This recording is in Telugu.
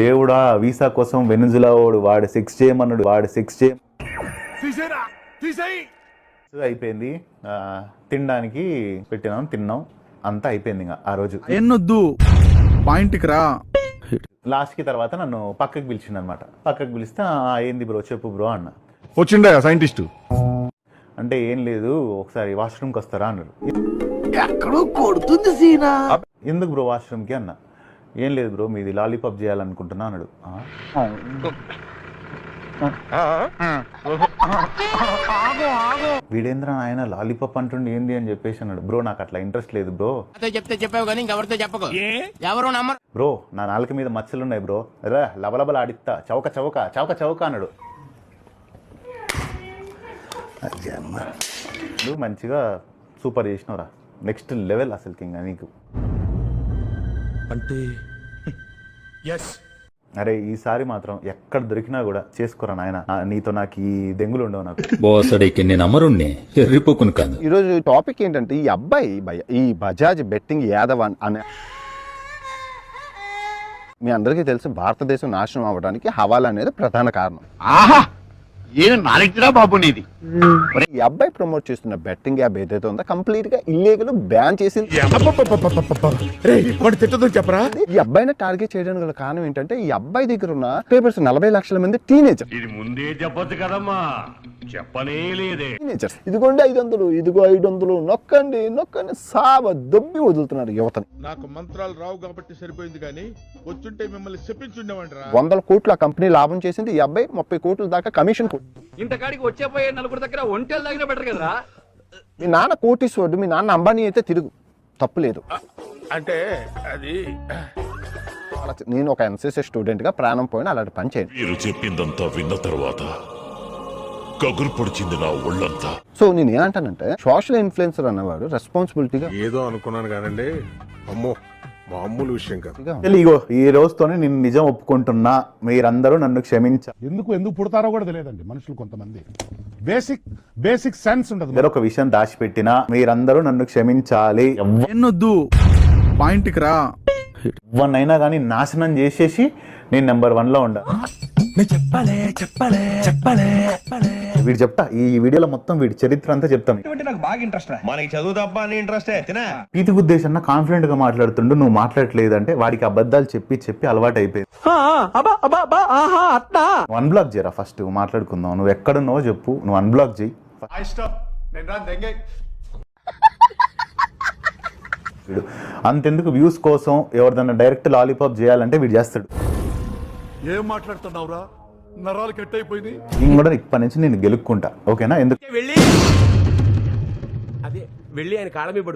దేవుడా వీసా కోసం వెనుజులా వాడు సెక్స్ చేయమన్నాడు, వాడు సెక్స్ చేయ అయిపోయింది. తినడానికి తిన్నాం, అంతా అయిపోయింది. ఇంకా ఆ రోజు ఎన్నొద్దు పాయింట్కి రా. లాస్ట్కి తర్వాత నన్ను పక్కకి పిలిచిండు అనమాట. పక్కకి పిలిస్తే ఏంది బ్రో చెప్పు బ్రో అన్న. వచ్చిండ సైంటిస్ట్ అంటే ఏం లేదు ఒకసారి వాష్రూమ్కి వస్తారా అన్నారు. ఎక్కడో కొడుతుంది సీనా. ఎందుకు బ్రో వాష్రూమ్కి అన్న. ఏం లేదు బ్రో మీది లాలీపాప్ చేయాలనుకుంటున్నా అన్నాడు. వీడేంద్ర ఆయన లాలీపాప్ అంటుండే ఏంది అని చెప్పేసి అన్నాడు. బ్రో నాకు అట్లా ఇంట్రెస్ట్ లేదు బ్రో. చెప్తే చెప్పావు కానీ ఇంకెవరితో చెప్పకు, ఎవరు నమ్మరు. బ్రో నా నాలుక మీద మచ్చలున్నాయి బ్రో, రా లబలబల ఆడిస్తా, చౌక చౌక చౌక చౌక అన్నాడు. నువ్వు మంచిగా సూపర్ చేసినవురా, నెక్స్ట్ లెవెల్ అసలుకి ఇంకా నీకు. అంటే అరే ఈసారి మాత్రం ఎక్కడ దొరికినా కూడా చేసుకోరా నాయన, నీతో నాకు ఈ దెంగులు ఉండవు నాకు. బోసడికి నేను అమరుణ్ణి ఎర్రిపోకును కాదు. ఈరోజు టాపిక్ ఏంటంటే ఈ అబ్బాయి ఈ బజాజ్ బెట్టింగ్ యాదవ్ అనే మీ అందరికీ తెలుసు భారతదేశం నాశనం అవ్వడానికి హవాలా అనేది ప్రధాన కారణం. ఆహా ఏం నాలెడ్జ్రా బాబు నీది. ఈ అబ్బాయి ప్రమోట్ చేస్తున్న బెట్టింగ్ యాప్ ఏదైతే ఉందో కంప్లీట్ గా ఇల్లీగల్ బ్యాన్ చేసింది. చెప్పరా ఈ అబ్బాయిని టార్గెట్ చేయడానికి గల కారణం ఏంటంటే ఈ అబ్బాయి దగ్గర ఉన్న పేపర్స్ 40 లక్షల మంది టీనేజర్. ఇది ముందే చెప్పొచ్చు కదమ్మా, చెప్పనే లేదే. టీనేజర్స్ ఇదిగోండి 500, ఇదిగో 500, నొక్కండి నొక్కండి సాబ దొబ్బి వదులుతున్నారు యువతని. నాకు మంత్రాలు రావు కాబట్టి సరిపోయింది, కానీ వచ్చుంటే మిమ్మల్ని చెప్పించుండేవంటరా. 100 కోట్ల కంపెనీ లాభం చేసింది ఈ అబ్బాయి, 30 కోట్ల దాకా కమిషన్. ఇంతకాడికి వచ్చే పోయే నలుగురు దగ్గర ఒంటెలు దగ్గర బెటర్ కదరా. మీ నాన్న కోటీశ్వరుడు, మీ నాన్న అంబానీ అయితే తిరుగు, తప్పు లేదు. అంటే అది నేను ఒక ఎన్సీసీ స్టూడెంట్ గా ప్రాణం పోయిన అలాంటి పని చేయండి. మీరు చెప్పిందంతా విన్న తర్వాత కగురు పొడిచింది నా ఒళ్ళంతా. సో నేను ఏమంటానంటే సోషల్ ఇన్ఫ్లుయెన్సర్ అన్నవాడు రెస్పాన్సిబిలిటీగా ఏదో అనుకున్నాను కానండి, అమ్మో మామూలు విషయం కాదు. ఇగో ఈ రోజుతోనే నేను నిజం ఒప్పుకుంటున్నా, మీరందరూ నన్ను క్షమించాలి. ఎందుకు పుడతారో కూడా తెలియదండి మనుషులు కొంతమంది. బేసిక్ సెన్స్ ఉండదు. ఒక విషయం దాచిపెట్టినా మీరందరూ నన్ను క్షమించాలి. ఎన్నొద్దు పాయింట్కి రా. ఎవరినైనా కానీ నాశనం చేసేసి నేను నెంబర్ 1లో ఉండా. వీడు చెప్తా ఈ వీడియోలో మొత్తం వీడి చరిత్ర అంతా చెప్తాను. నాకు బాగా ఇంట్రెస్ట్, మనకి చదువు తప్ప అని ఇంట్రెస్టే. పీతి ఉద్దేశం కాన్ఫిడెంట్ గా మాట్లాడుతుండు, నువ్వు మాట్లాడట్లేదంటే వాడికి అబద్ధాలు చెప్పి అలవాటు అయిపోయింది. అన్బ్లాక్ చేయరా ఫస్ట్, మాట్లాడుకుందాం. నువ్వు ఎక్కడున్నావో చెప్పు, నువ్వు అన్బ్లాక్ చేయి. వీడు అంతెందుకు వ్యూస్ కోసం ఎవరిదన్నా డైరెక్ట్ లాలీపాప్ చేయాలంటే వీడు చేస్తాడు. ఏం మాట్లాడుతున్నావురా, నరాలు కట్ అయిపోయింది. నేను కూడా ఇప్పటి నుంచి నేను గెలుక్కుంటా, ఓకేనా? ఎందుకు వెళ్ళి ఆయన కాళ్ళ మీద పడు.